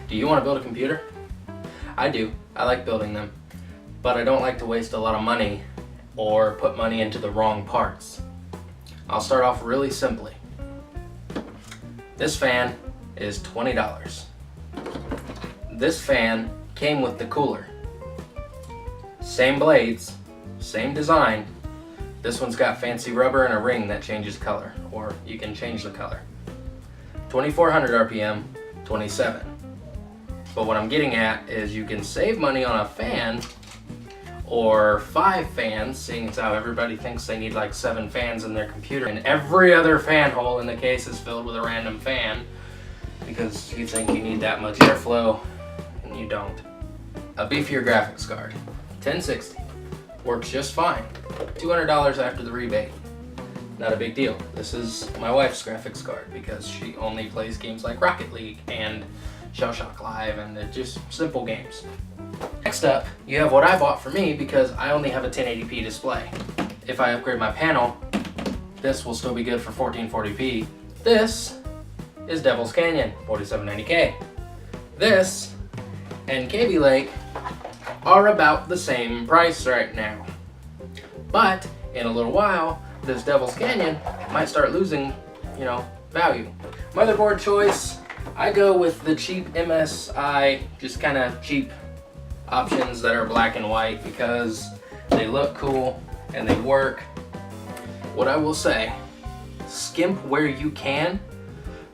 Do you want to build a computer? I do. I like building them. But I don't like to waste a lot of money or put money into the wrong parts. I'll start off really simply. This fan is $20. This fan came with the cooler. Same blades, same design. This one's got fancy rubber and a ring that changes color, or you can change the color. 2400 RPM, 27. But what I'm getting at is you can save money on a fan or 5 fans, seeing as how everybody thinks they need like 7 fans in their computer, and every other fan hole in the case is filled with a random fan because you think you need that much airflow and you don't. A beefier graphics card, 1060, works just fine. $200 after the rebate. Not a big deal. This is my wife's graphics card because she only plays games like Rocket League and Shell Shock Live, and they're just simple games. Next up, you have what I bought for me because I only have a 1080p display. If I upgrade my panel, this will still be good for 1440p. This is Devil's Canyon, 4790K. This and Kaby Lake are about the same price right now. But in a little while, this Devil's Canyon might start losing, value. Motherboard choice, I go with the cheap MSI, just kind of cheap options that are black and white because they look cool and they work. What I will say, skimp where you can,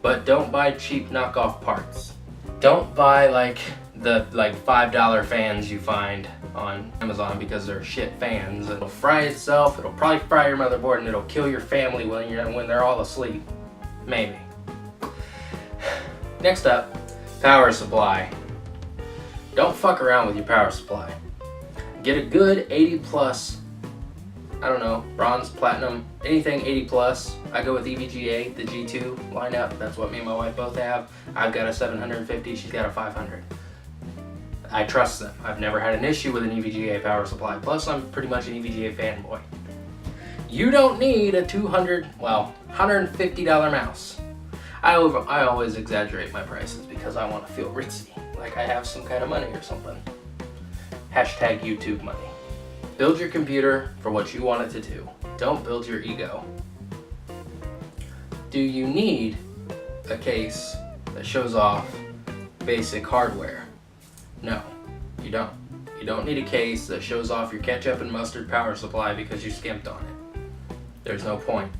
but don't buy cheap knockoff parts. Don't buy the $5 fans you find on Amazon because they're shit fans. It'll fry itself, it'll probably fry your motherboard, and it'll kill your family when they're all asleep. Maybe. Next up, power supply. Don't fuck around with your power supply. Get a good 80 plus, bronze, platinum, anything 80 plus. I go with EVGA, the G2 lineup. That's what me and my wife both have. I've got a 750, she's got a 500. I trust them. I've never had an issue with an EVGA power supply. Plus, I'm pretty much an EVGA fanboy. You don't need a $150 mouse. I always exaggerate my prices because I want to feel ritzy, like I have some kind of money or something. Hashtag YouTube money. Build your computer for what you want it to do. Don't build your ego. Do you need a case that shows off basic hardware? No, you don't. You don't need a case that shows off your ketchup and mustard power supply because you skimped on it. There's no point.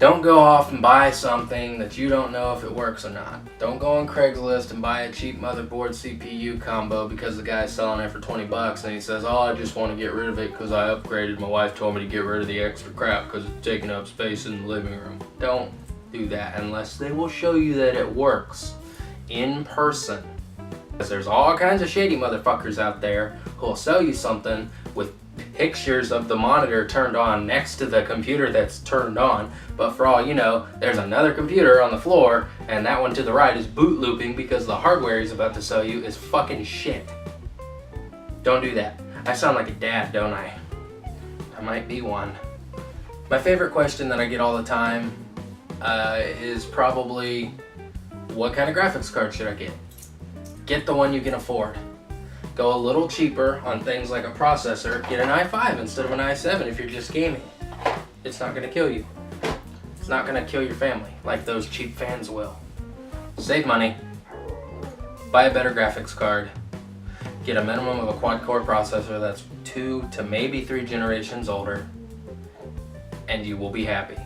Don't go off and buy something that you don't know if it works or not. Don't go on Craigslist and buy a cheap motherboard CPU combo because the guy's selling it for 20 bucks and he says, oh, I just want to get rid of it because I upgraded. My wife told me to get rid of the extra crap because it's taking up space in the living room. Don't do that unless they will show you that it works in person. Because there's all kinds of shady motherfuckers out there who will sell you something with pictures of the monitor turned on next to the computer that's turned on, but for all you know, there's another computer on the floor and that one to the right is boot looping because the hardware he's about to sell you is fucking shit. Don't do that. I sound like a dad, don't I? I might be one. My favorite question that I get all the time is probably, what kind of graphics card should I get? Get the one you can afford. Go a little cheaper on things like a processor. Get an i5 instead of an i7 if you're just gaming. It's not gonna kill you. It's not gonna kill your family like those cheap fans will. Save money. Buy a better graphics card. Get a minimum of a quad-core processor that's 2 to maybe 3 generations older, and you will be happy.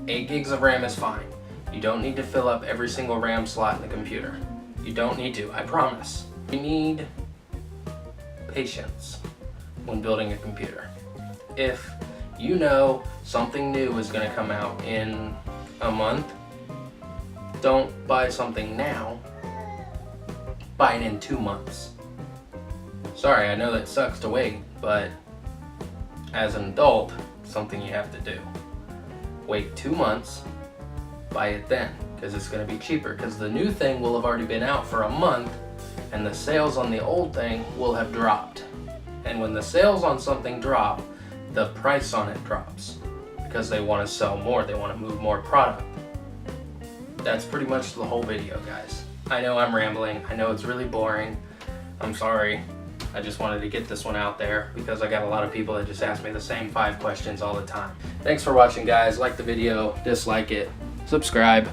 8 gigs of RAM is fine. You don't need to fill up every single RAM slot in the computer. You don't need to, I promise. You need patience when building a computer. If you know something new is going to come out in a month, don't buy something now, buy it in 2 months. Sorry, I know that sucks to wait, but as an adult, something you have to do. Wait 2 months, buy it then, because it's going to be cheaper, because the new thing will have already been out for a month and the sales on the old thing will have dropped. And when the sales on something drop, the price on it drops because they want to sell more, they want to move more product. That's pretty much the whole video, guys. I know I'm rambling. I know it's really boring. I'm sorry. I just wanted to get this one out there because I got a lot of people that just ask me the same 5 questions all the time. Thanks for watching, guys. Like the video, dislike it, subscribe.